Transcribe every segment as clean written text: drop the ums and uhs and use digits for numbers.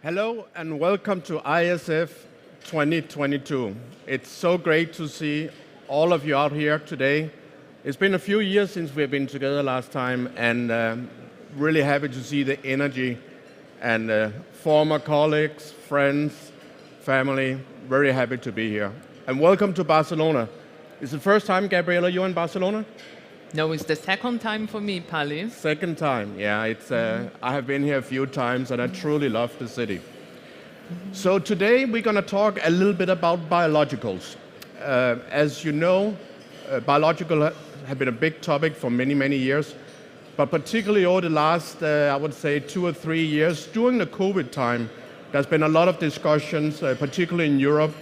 Hello and welcome to ISF 2022. It's so great to see all of you out here today. It's been a few years since we've been together last time, and really happy to see the energy and former colleagues, friends, family. Very happy to be here. And welcome to Barcelona. It's the first time, Gabriela, you're in Barcelona? No, it's the second time for me, Pali. Second time, yeah. I have been here a few times and I truly love the city. So today we're going to talk a little bit about biologicals. As you know, biological have been a big topic for many, many years, but particularly over the last, I would say, 2 or 3 years, during the COVID time, there's been a lot of discussions, particularly in Europe,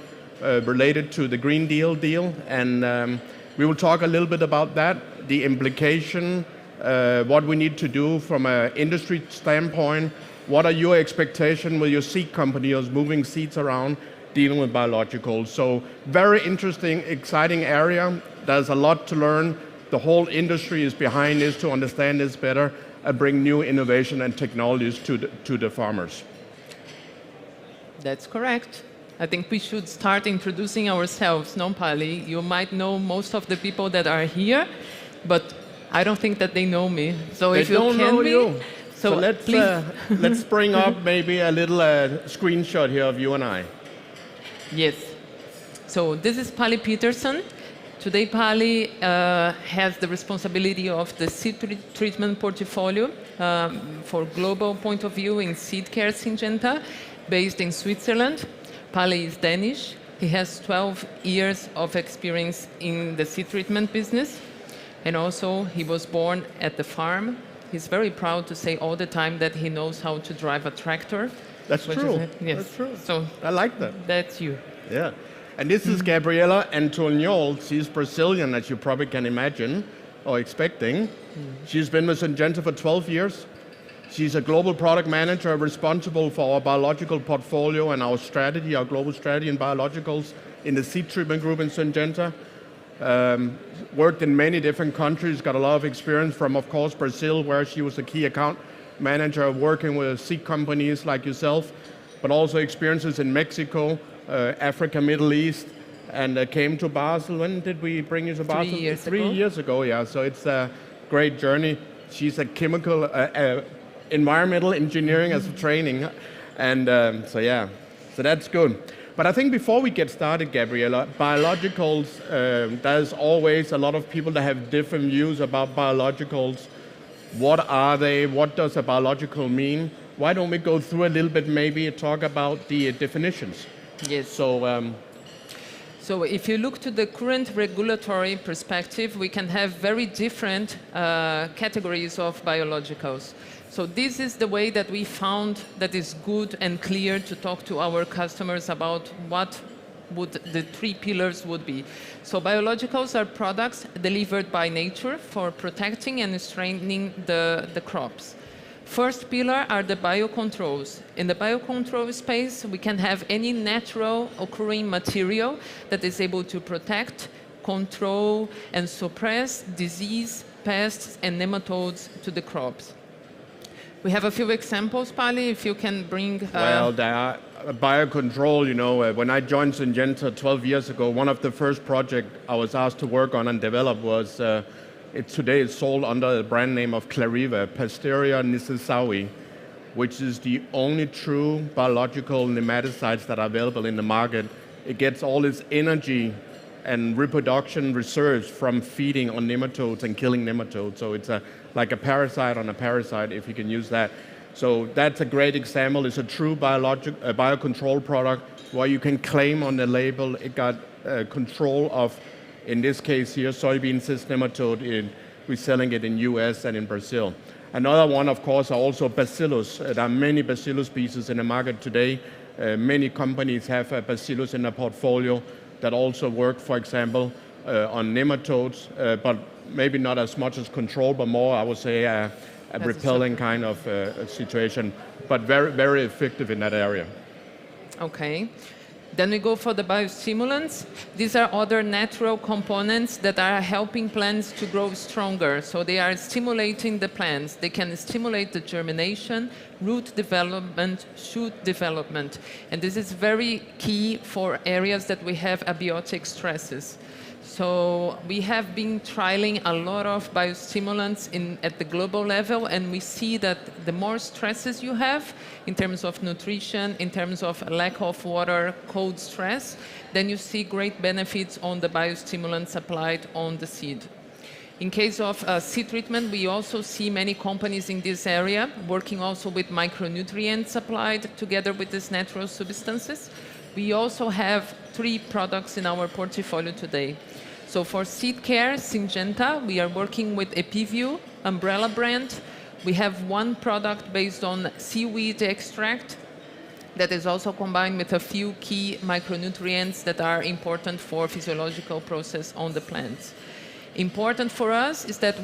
related to the Green Deal, and we will talk a little bit about that, the implication, what we need to do from an industry standpoint. What are your expectations with your seed companies moving seeds around, dealing with biologicals? So very interesting, exciting area. There's a lot to learn. The whole industry is behind this to understand this better and bring new innovation and technologies to the farmers. That's correct. I think we should start introducing ourselves, no, Pali? You might know most of the people that are here, but I don't think that they know me. So They if you don't can know be, you. So please. let's bring up maybe a little screenshot here of you and I. Yes. So this is Pali Peterson. Today, Pali has the responsibility of the seed treatment portfolio for global point of view in Seedcare Syngenta, based in Switzerland. Pali is Danish. He has 12 years of experience in the seed treatment business. And also, he was born at the farm. He's very proud to say all the time that he knows how to drive a tractor. That's true. Yes. That's true. So I like that. that's you. Yeah. And this is Gabriela Antoniol. She's Brazilian, as you probably can imagine or expecting. She's been with Syngenta for 12 years. She's a global product manager responsible for our biological portfolio and our strategy, our global strategy in biologicals in the seed treatment group in Syngenta. Worked in many different countries, got a lot of experience from, of course, Brazil, where she was a key account manager working with seed companies like yourself, but also experiences in Mexico, Africa, Middle East, and came to Basel. When did we bring you to Basel? 3 years ago. 3 years ago, yeah. So it's a great journey. She's a chemical, environmental engineering as a training, and so that's good. But I think before we get started, Gabriela, biologicals, there's always a lot of people that have different views about biologicals. What are they? What does a biological mean? Why don't we go through a little bit, maybe talk about the definitions? Yes. So if you look to the current regulatory perspective, we can have very different categories of biologicals. So this is the way that we found that is good and clear to talk to our customers about what would the 3 pillars would be. So biologicals are products delivered by nature for protecting and strengthening the crops. First pillar are the biocontrols. In the biocontrol space, we can have any natural occurring material that is able to protect, control, and suppress disease, pests, and nematodes to the crops. We have a few examples, Pali, if you can bring... Well, there are biocontrol, you know, when I joined Syngenta 12 years ago, one of the first projects I was asked to work on and develop was, today it's sold under the brand name of Clariva, Pasteria niçoçae, which is the only true biological nematicides that are available in the market. It gets all its energy and reproduction reserves from feeding on nematodes and killing nematodes. So it's like a parasite on a parasite, if you can use that. So that's a great example. It's a true biocontrol product where you can claim on the label it got control of, in this case here, soybean cyst nematode. We're selling it in US and in Brazil. Another one, of course, are also bacillus. There are many bacillus species in the market today. Many companies have a bacillus in their portfolio that also work, for example, on nematodes, but maybe not as much as control, but more, I would say, a repelling kind of situation, but very, very effective in that area. Okay. Then we go for the biostimulants. These are other natural components that are helping plants to grow stronger. So they are stimulating the plants. They can stimulate the germination, root development, shoot development. And this is very key for areas that we have abiotic stresses. So we have been trialing a lot of biostimulants at the global level, and we see that the more stresses you have in terms of nutrition, in terms of lack of water, cold stress, then you see great benefits on the biostimulants applied on the seed. In case of seed treatment, we also see many companies in this area working also with micronutrients applied together with these natural substances. We also have 3 products in our portfolio today. So for Seedcare Syngenta, we are working with Epiview umbrella brand. We have 1 product based on seaweed extract that is also combined with a few key micronutrients that are important for physiological process on the plants. Important for us is that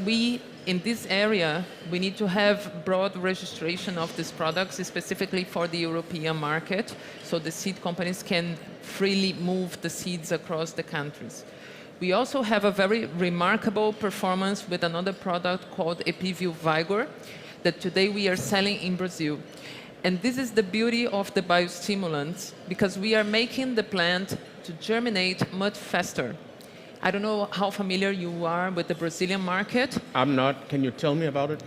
in this area, we need to have broad registration of these products, specifically for the European market, so the seed companies can freely move the seeds across the countries. We also have a very remarkable performance with another product called Epiview Vigor that today we are selling in Brazil. And this is the beauty of the biostimulants, because we are making the plant to germinate much faster. I don't know how familiar you are with the Brazilian market. I'm not. Can you tell me about it?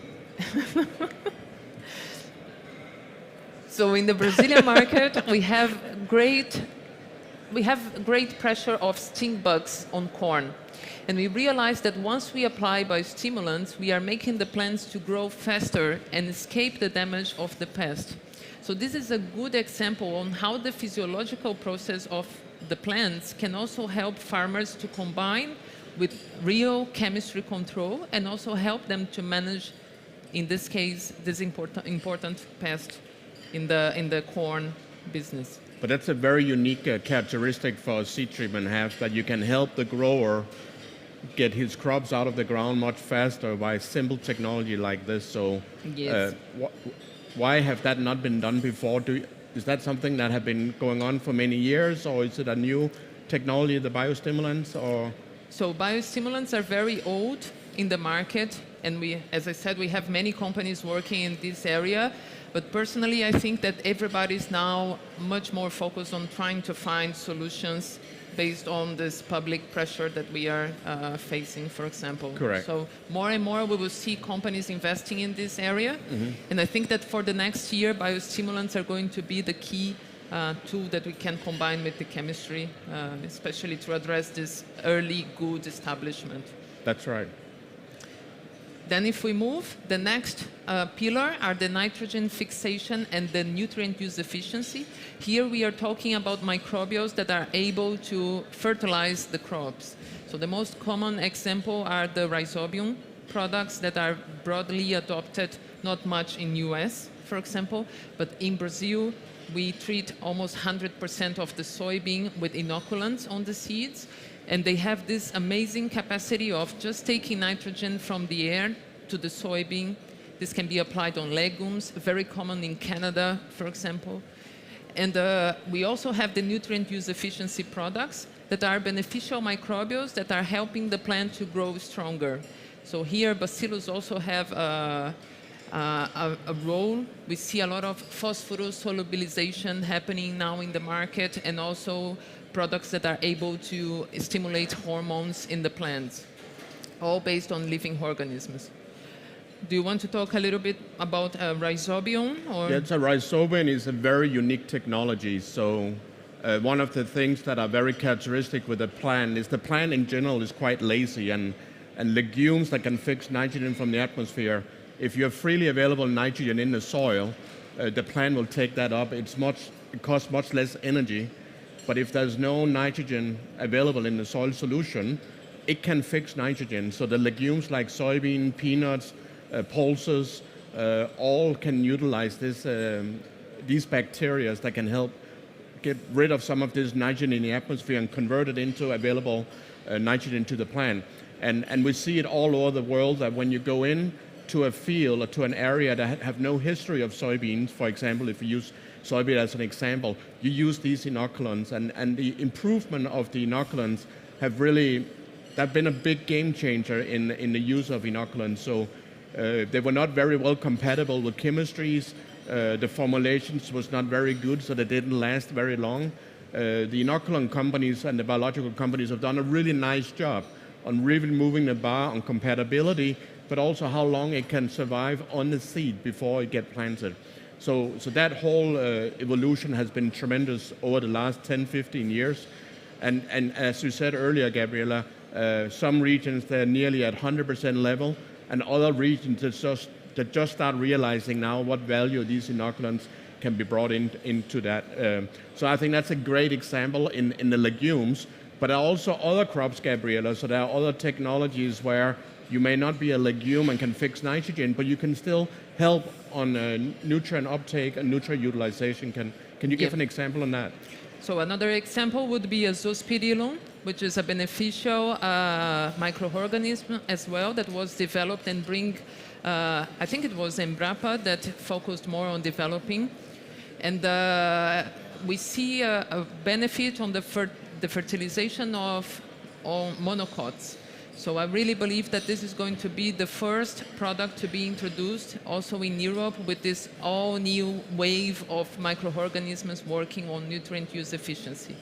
So in the Brazilian market, we have great pressure of stink bugs on corn. And we realized that once we apply biostimulants, we are making the plants to grow faster and escape the damage of the pest. So this is a good example on how the physiological process of the plants can also help farmers to combine with real chemistry control and also help them to manage, in this case, this important pest in the corn business. But that's a very unique characteristic for seed treatment have, that you can help the grower get his crops out of the ground much faster by simple technology like this. So yes. Why have that not been done before? Is that something that have been going on for many years, or is it a new technology, the biostimulants? Or? So biostimulants are very old in the market, and as I said, we have many companies working in this area. But personally, I think that everybody's now much more focused on trying to find solutions based on this public pressure that we are facing, for example. Correct. So more and more we will see companies investing in this area. Mm-hmm. And I think that for the next year, biostimulants are going to be the key tool that we can combine with the chemistry, especially to address this early good establishment. That's right. Then if we move, the next pillar are the nitrogen fixation and the nutrient use efficiency. Here we are talking about microbials that are able to fertilize the crops. So the most common example are the rhizobium products that are broadly adopted, not much in US, for example, but in Brazil, we treat almost 100% of the soybean with inoculants on the seeds. And they have this amazing capacity of just taking nitrogen from the air to the soybean. This can be applied on legumes, very common in Canada, for example. And we also have the nutrient use efficiency products that are beneficial microbials that are helping the plant to grow stronger. So here, bacillus also have a role. We see a lot of phosphorus solubilization happening now in the market, and also products that are able to stimulate hormones in the plants, all based on living organisms. Do you want to talk a little bit about rhizobium? Or? Yeah, so rhizobium is a very unique technology. So one of the things that are very characteristic with the plant is the plant in general is quite lazy, and legumes that can fix nitrogen from the atmosphere, if you have freely available nitrogen in the soil, the plant will take that up. It costs much less energy. But if there's no nitrogen available in the soil solution, it can fix nitrogen. So the legumes like soybean, peanuts, pulses, all can utilize these bacteria that can help get rid of some of this nitrogen in the atmosphere and convert it into available nitrogen to the plant. And we see it all over the world that when you go in to a field or to an area that have no history of soybeans, for example, if you use soybean as an example, you use these inoculants, and the improvement of the inoculants have been a big game changer in the use of inoculants. So they were not very well compatible with chemistries. The formulations was not very good, so they didn't last very long. The inoculant companies and the biological companies have done a really nice job on really moving the bar on compatibility, but also how long it can survive on the seed before it gets planted. So that whole evolution has been tremendous over the last 10, 15 years. And as you said earlier, Gabriela, some regions they're nearly at 100% level, and other regions that just start realizing now what value these inoculants can be brought into that. So I think that's a great example in the legumes, but also other crops, Gabriela. So there are other technologies where you may not be a legume and can fix nitrogen, but you can still help on nutrient uptake and nutrient utilization. Can you give an example on that? So another example would be azospirillum, which is a beneficial microorganism as well that was developed and I think it was Embrapa that focused more on developing. And we see a benefit on the fertilization of monocots. So I really believe that this is going to be the first product to be introduced also in Europe with this all new wave of microorganisms working on nutrient use efficiency.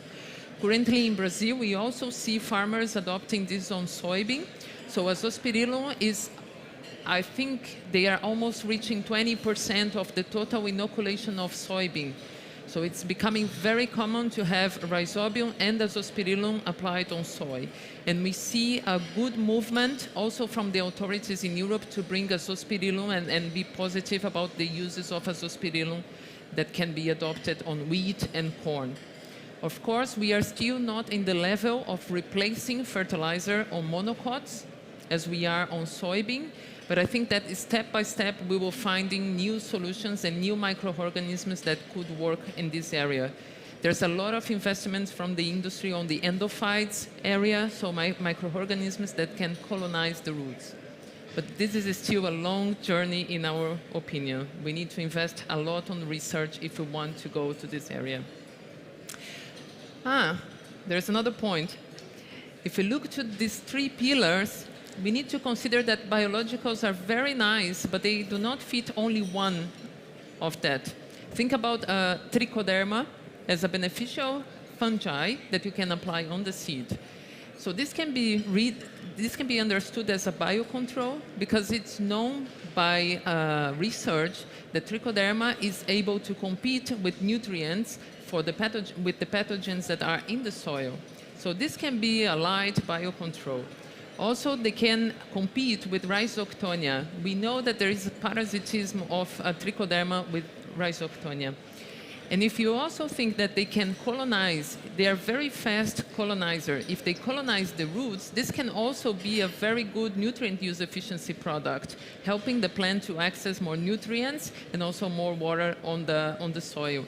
Currently in Brazil, we also see farmers adopting this on soybean. So azospirillum is, I think they are almost reaching 20% of the total inoculation of soybean. So it's becoming very common to have rhizobium and azospirillum applied on soy. And we see a good movement also from the authorities in Europe to bring azospirillum and be positive about the uses of azospirillum that can be adopted on wheat and corn. Of course, we are still not in the level of replacing fertilizer on monocots as we are on soybean. But I think that step by step, we will finding new solutions and new microorganisms that could work in this area. There's a lot of investments from the industry on the endophytes area, so microorganisms that can colonize the roots. But this is still a long journey in our opinion. We need to invest a lot on research if we want to go to this area. There's another point. If we look to these three pillars, we need to consider that biologicals are very nice, but they do not fit only one of that. Think about trichoderma as a beneficial fungi that you can apply on the seed. So this can be understood as a biocontrol because it's known by research that trichoderma is able to compete with nutrients with the pathogens that are in the soil. So this can be a light biocontrol. Also, they can compete with Rhizoctonia. We know that there is a parasitism of trichoderma with Rhizoctonia. And if you also think that they can colonize, they are very fast colonizer. If they colonize the roots, this can also be a very good nutrient use efficiency product, helping the plant to access more nutrients and also more water on the soil.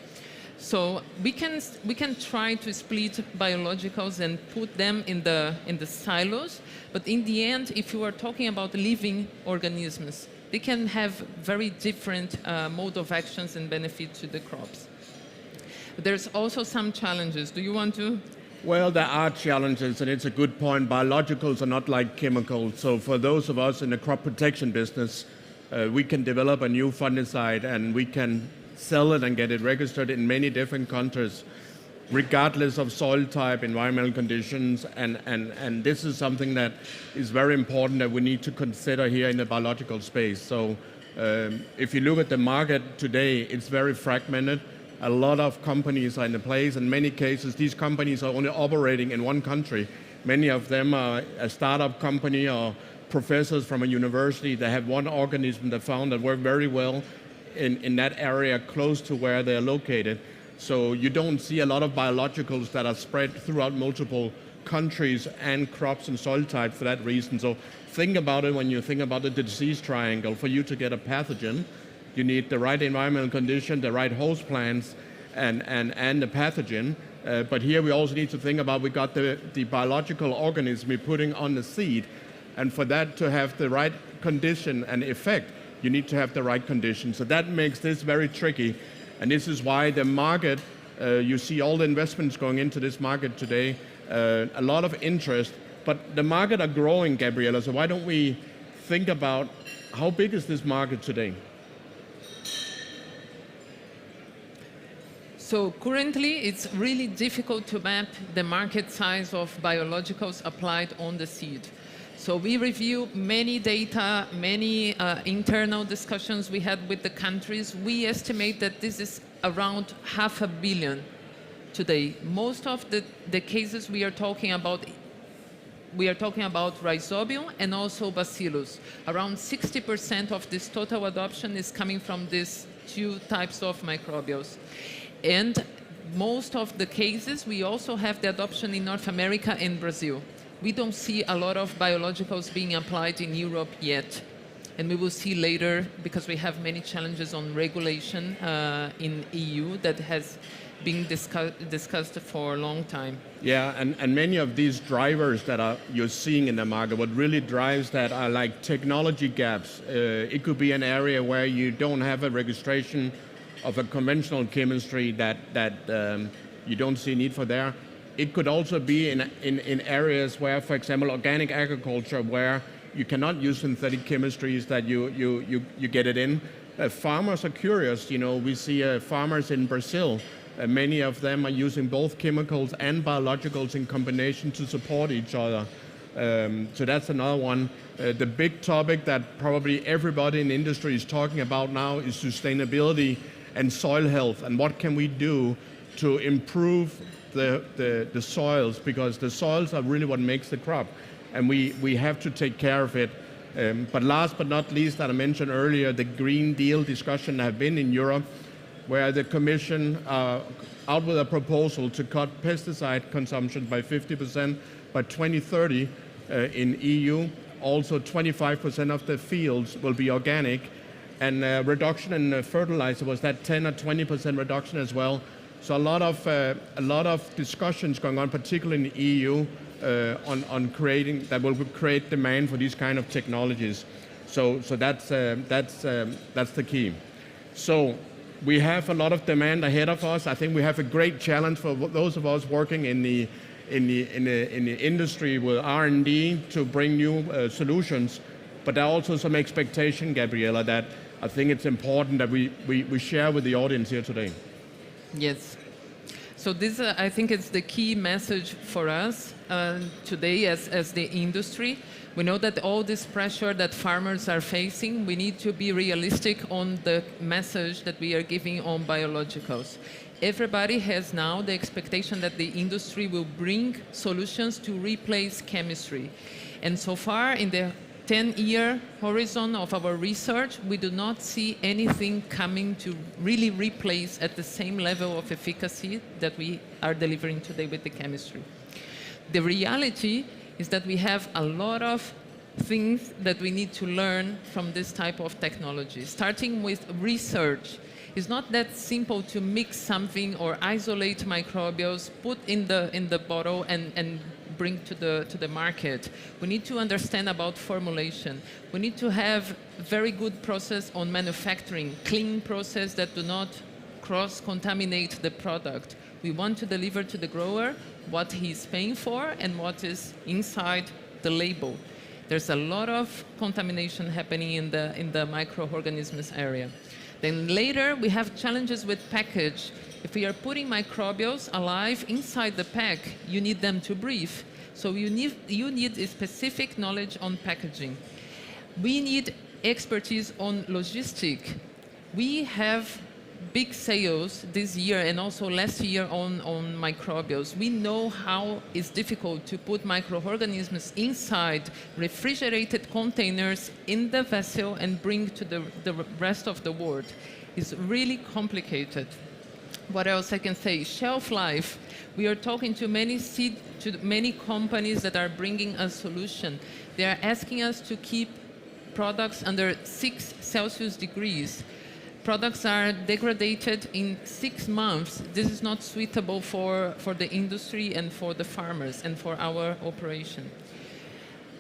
So we can try to split biologicals and put them in the silos, but in the end, if you are talking about living organisms, they can have very different mode of actions and benefit to the crops. But there's also some challenges. Do you want to? Well, there are challenges, and it's a good point. Biologicals are not like chemicals. So for those of us in the crop protection business, we can develop a new fungicide and we can sell it and get it registered in many different countries, regardless of soil type, environmental conditions, and this is something that is very important that we need to consider here in the biological space. So if you look at the market today, it's very fragmented. A lot of companies are in the place. In many cases, these companies are only operating in one country. Many of them are a startup company or professors from a university that have one organism they found that work very well in that area close to where they're located. So you don't see a lot of biologicals that are spread throughout multiple countries and crops and soil types for that reason. So think about it when you think about the disease triangle. For you to get a pathogen, you need the right environmental condition, the right host plants, and the pathogen. But here we also need to think about we got the biological organism we're putting on the seed. And for that to have the right condition and effect, you need to have the right conditions. So that makes this very tricky. And this is why the market, you see all the investments going into this market today, a lot of interest. But the market are growing, Gabriela, so why don't we think about how big is this market today? So currently, it's really difficult to map the market size of biologicals applied on the seed. So we review many data, many internal discussions we had with the countries. We estimate that this is around 500 million today. Most of the cases we are talking about Rhizobium and also Bacillus. Around 60% of this total adoption is coming from these two types of microbials. And most of the cases, we also have the adoption in North America and Brazil. We don't see a lot of biologicals being applied in Europe yet. And we will see later, because we have many challenges on regulation in EU that has been discussed for a long time. Yeah, and many of these drivers that you're seeing in the market, what really drives that are like technology gaps. It could be an area where you don't have a registration of a conventional chemistry that you don't see need for there. It could also be in areas where, for example, organic agriculture, where you cannot use synthetic chemistries that you get it in. Farmers are curious. You know, we see farmers in Brazil. Many of them are using both chemicals and biologicals in combination to support each other. So that's another one. The big topic that probably everybody in the industry is talking about now is sustainability and soil health, and what can we do to improve the soils, because the soils are really what makes the crop, and we have to take care of it. But last but not least, that I mentioned earlier, the Green Deal discussion have been in Europe, where the Commission out with a proposal to cut pesticide consumption by 50% by 2030 in EU. Also 25% of the fields will be organic, and reduction in fertilizer, was that 10 or 20% reduction as well. So a lot of discussions going on, particularly in the EU, on creating that will create demand for these kind of technologies. So that's the key. So we have a lot of demand ahead of us. I think we have a great challenge for those of us working in the industry with R&D to bring new solutions. But there are also some expectation, Gabriela, that I think it's important that we share with the audience here today. Yes. So this, I think, is the key message for us today as the industry. We know that all this pressure that farmers are facing, we need to be realistic on the message that we are giving on biologicals. Everybody has now the expectation that the industry will bring solutions to replace chemistry. And so far, in the 10-year horizon of our research, we do not see anything coming to really replace at the same level of efficacy that we are delivering today with the chemistry. The reality is that we have a lot of things that we need to learn from this type of technology. Starting with research, it's not that simple to mix something or isolate microbials, put in the bottle and bring to the market. We need to understand about formulation. We need to have very good process on manufacturing, clean process that do not cross-contaminate the product. We want to deliver to the grower what he's paying for and what is inside the label. There's a lot of contamination happening in the microorganisms area. Then later, we have challenges with package. If we are putting microbials alive inside the pack, you need them to breathe. So you need a specific knowledge on packaging. We need expertise on logistics. We have big sales this year and also last year on microbials. We know how it's difficult to put microorganisms inside refrigerated containers in the vessel and bring to the rest of the world. It's really complicated. What else I can say? Shelf life. We are talking to many companies that are bringing a solution. They are asking us to keep products under 6 Celsius degrees. Products are degraded in 6 months. This is not suitable for the industry and for the farmers and for our operation.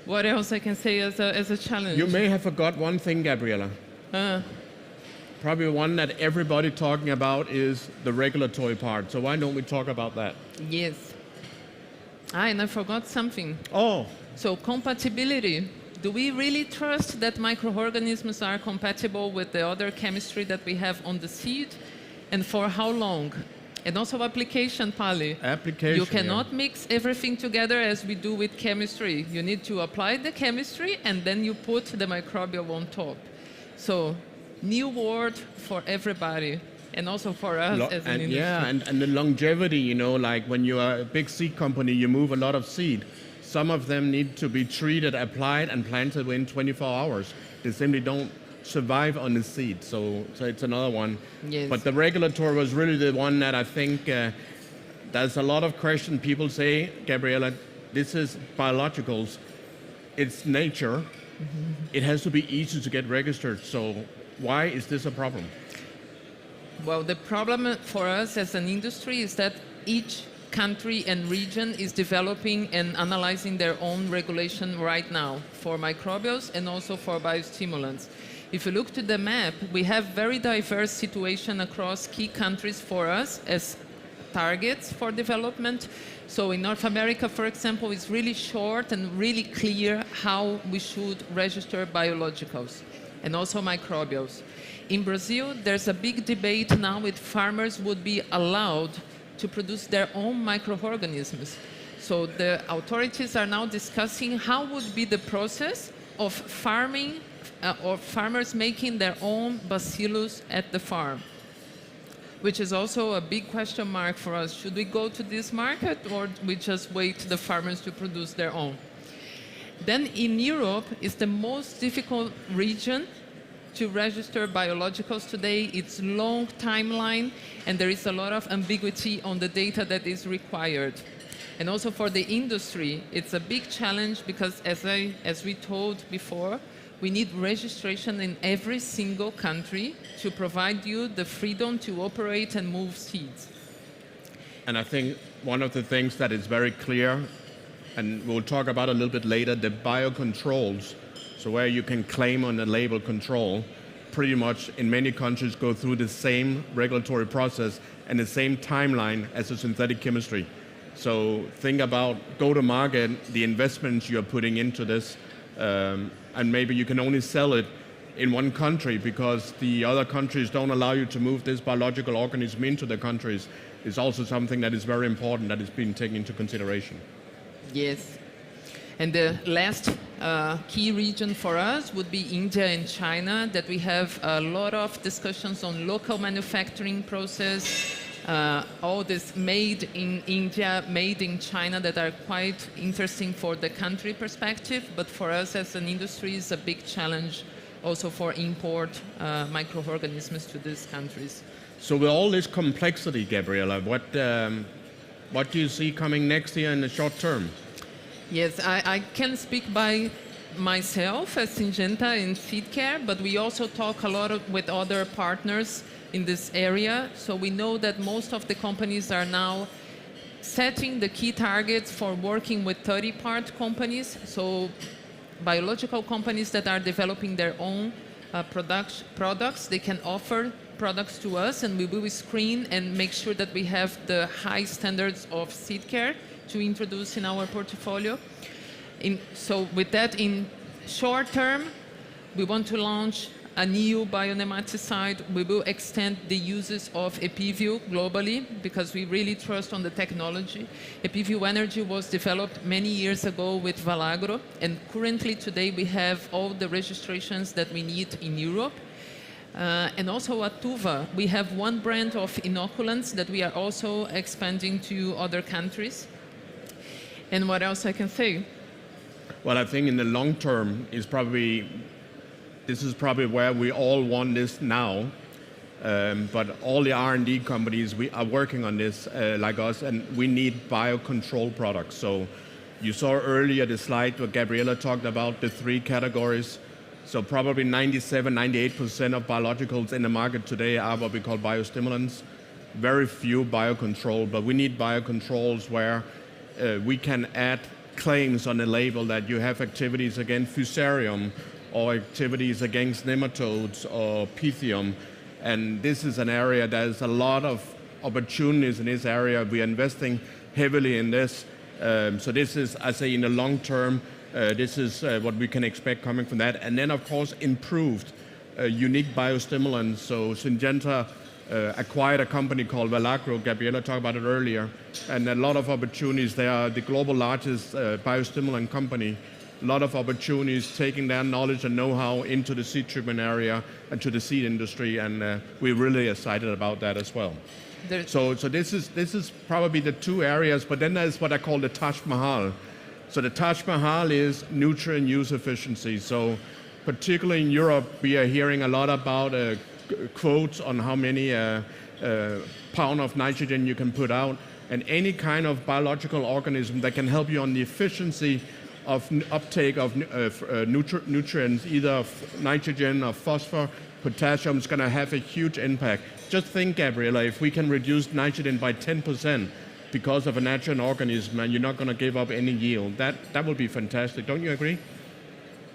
What else I can say as a challenge? You may have forgot one thing, Gabriela. Probably one that everybody talking about is the regulatory part. So why don't we talk about that? Yes. And I forgot something. Oh. So compatibility. Do we really trust that microorganisms are compatible with the other chemistry that we have on the seed? And for how long? And also application, Pali. Application. You cannot mix everything together as we do with chemistry. You need to apply the chemistry and then you put the microbial on top. So, new word for everybody and also for us as an industry. Yeah, and the longevity, you know, like when you are a big seed company, you move a lot of seed. Some of them need to be treated, applied, and planted within 24 hours. They simply don't survive on the seed, so it's another one. Yes. But the regulatory was really the one that I think there's a lot of questions. People say, Gabriela, this is biologicals, it's nature, it has to be easy to get registered, so why is this a problem? Well, the problem for us as an industry is that each country and region is developing and analyzing their own regulation right now for microbials and also for biostimulants. If you look to the map, we have very diverse situation across key countries for us as targets for development. So in North America, for example, it's really short and really clear how we should register biologicals and also microbials. In Brazil, there's a big debate now if farmers would be allowed to produce their own microorganisms. So the authorities are now discussing how would be the process of farming or farmers making their own bacillus at the farm, which is also a big question mark for us. Should we go to this market or we just wait the farmers to produce their own? Then in Europe is the most difficult region to register biologicals today. It's long timeline and there is a lot of ambiguity on the data that is required. And also for the industry, it's a big challenge because as we told before, we need registration in every single country to provide you the freedom to operate and move seeds. And I think one of the things that is very clear, and we'll talk about a little bit later, the biocontrols, so where you can claim on the label control, pretty much in many countries go through the same regulatory process and the same timeline as a synthetic chemistry. So think about go-to-market, the investments you're putting into this, and maybe you can only sell it in one country because the other countries don't allow you to move this biological organism into the countries is also something that is very important that is being taken into consideration. Yes. And the last key region for us would be India and China, that we have a lot of discussions on local manufacturing process, all this made in India, made in China that are quite interesting for the country perspective, but for us as an industry is a big challenge also for import microorganisms to these countries. So with all this complexity, Gabriela, what do you see coming next year in the short term? Yes, I can speak by myself as Syngenta in Seedcare, but we also talk a lot with other partners in this area. So we know that most of the companies are now setting the key targets for working with 30-part companies, so biological companies that are developing their own products. They can offer products to us and we will screen and make sure that we have the high standards of seed care to introduce in our portfolio. So with that, in short term, we want to launch a new bionematicide. We will extend the uses of Epiview globally because we really trust on the technology. Epiview Energy was developed many years ago with Valagro, and currently today we have all the registrations that we need in Europe. And also at Tuva, we have one brand of inoculants that we are also expanding to other countries. And what else I can say? Well, I think in the long term this is probably where we all want this now, but all the R&D companies we are working on this like us, and we need biocontrol products. So you saw earlier the slide where Gabriela talked about the 3 categories. So probably 97-98% of biologicals in the market today are what we call biostimulants. Very few biocontrol, but we need biocontrols where we can add claims on the label that you have activities against fusarium or activities against nematodes or pythium. And this is an area, there's a lot of opportunities in this area. We are investing heavily in this. So this is, I say, in the long term, this is what we can expect coming from that. And then, of course, improved unique biostimulants. So Syngenta acquired a company called Valagro. Gabriela talked about it earlier. And a lot of opportunities. They are the global largest biostimulant company. A lot of opportunities taking their knowledge and know-how into the seed treatment area and to the seed industry. And we're really excited about that as well. So this is probably the two areas. But then there's what I call the Taj Mahal. So the Taj Mahal is nutrient use efficiency. So particularly in Europe, we are hearing a lot about quotes on how many pound of nitrogen you can put out, and any kind of biological organism that can help you on the efficiency of uptake of nutrients, either of nitrogen or phosphor, potassium, is going to have a huge impact. Just think, Gabriela, if we can reduce nitrogen by 10% because of a natural organism, and you're not going to give up any yield, that would be fantastic. Don't you agree?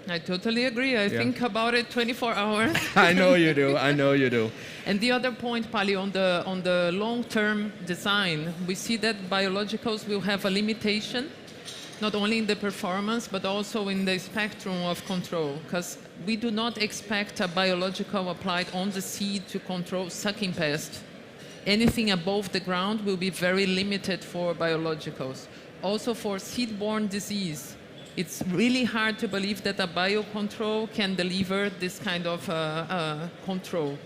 I totally agree. I think about it 24 hours. I know you do. I know you do. And the other point, Pali, on the long-term design, we see that biologicals will have a limitation, not only in the performance, but also in the spectrum of control, because we do not expect a biological applied on the seed to control sucking pest. Anything above the ground will be very limited for biologicals. Also for seed-borne disease, it's really hard to believe that a biocontrol can deliver this kind of control.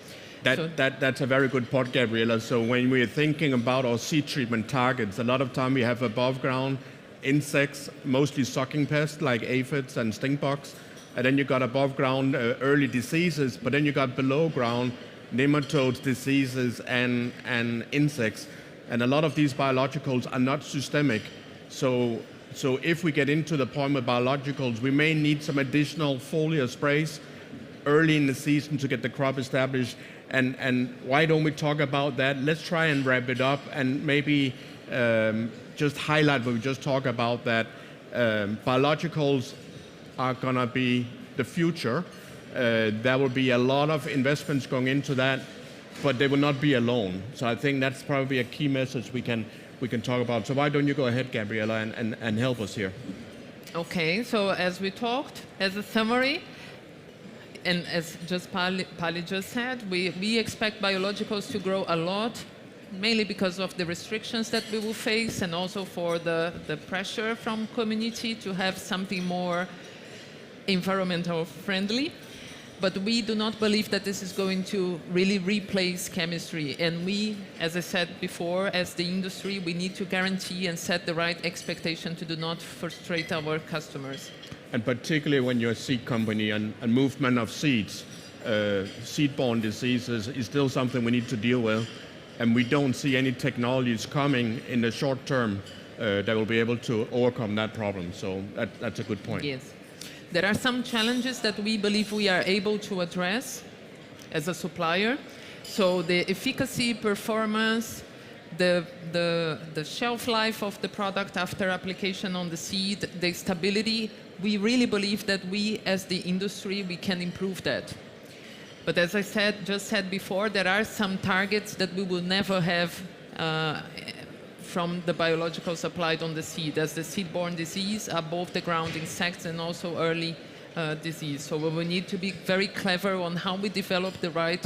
That's a very good point, Gabriela. So when we're thinking about our seed treatment targets, a lot of time we have above ground insects, mostly sucking pests like aphids and stinkbugs. And then you got above ground early diseases, but then you got below ground nematodes, diseases, and insects. And a lot of these biologicals are not systemic. So if we get into the point with biologicals, we may need some additional foliar sprays early in the season to get the crop established. And why don't we talk about that? Let's try and wrap it up and maybe just highlight what we just talked about, that biologicals are going to be the future. There will be a lot of investments going into that, but they will not be alone. So I think that's probably a key message we can talk about. So why don't you go ahead, Gabriela, and help us here? Okay, so as we talked, as a summary, and as just Pali just said, we expect biologicals to grow a lot, mainly because of the restrictions that we will face, and also for the pressure from community to have something more environmental friendly. But we do not believe that this is going to really replace chemistry. And we, as I said before, as the industry, we need to guarantee and set the right expectation to do not frustrate our customers. And particularly when you're a seed company and movement of seeds, seed-borne diseases is still something we need to deal with. And we don't see any technologies coming in the short term that will be able to overcome that problem. So that's a good point. Yes. There are some challenges that we believe we are able to address as a supplier. So the efficacy, performance, the shelf life of the product after application on the seed, the stability, we really believe that we as the industry, we can improve that. But as I just said before, there are some targets that we will never have from the biologicals applied on the seed, as the seed-borne disease, above the ground insects, and also early disease. So we will need to be very clever on how we develop the right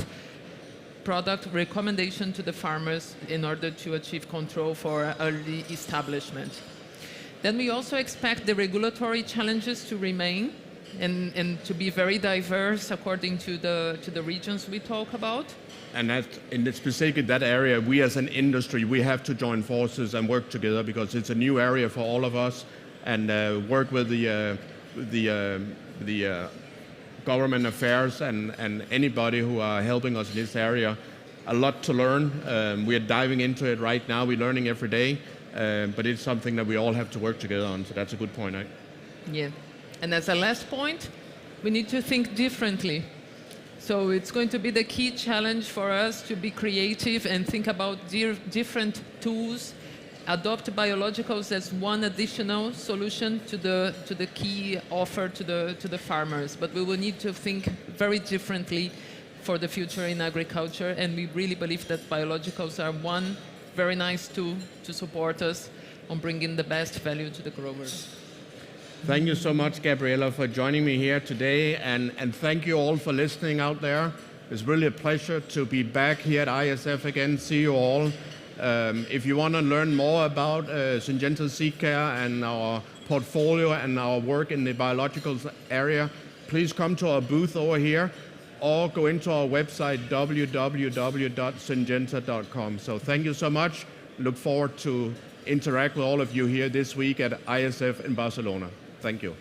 product recommendation to the farmers in order to achieve control for early establishment. Then we also expect the regulatory challenges to remain and to be very diverse according to the regions we talk about. And that, in specific that area, we as an industry, we have to join forces and work together, because it's a new area for all of us, and work with the government affairs and anybody who are helping us in this area. A lot to learn. We are diving into it right now. We're learning every day, but it's something that we all have to work together on. So that's a good point, right? Yeah. And as a last point, we need to think differently. So it's going to be the key challenge for us to be creative and think about different tools, adopt biologicals as one additional solution to the key offer to the farmers. But we will need to think very differently for the future in agriculture, and we really believe that biologicals are one very nice tool to support us on bringing the best value to the growers. Thank you so much, Gabriela, for joining me here today, and thank you all for listening out there. It's really a pleasure to be back here at ISF again. See you all. If you want to learn more about Syngenta Seedcare and our portfolio and our work in the biologicals area, please come to our booth over here or go into our website www.syngenta.com. So thank you so much. Look forward to interact with all of you here this week at ISF in Barcelona. Thank you.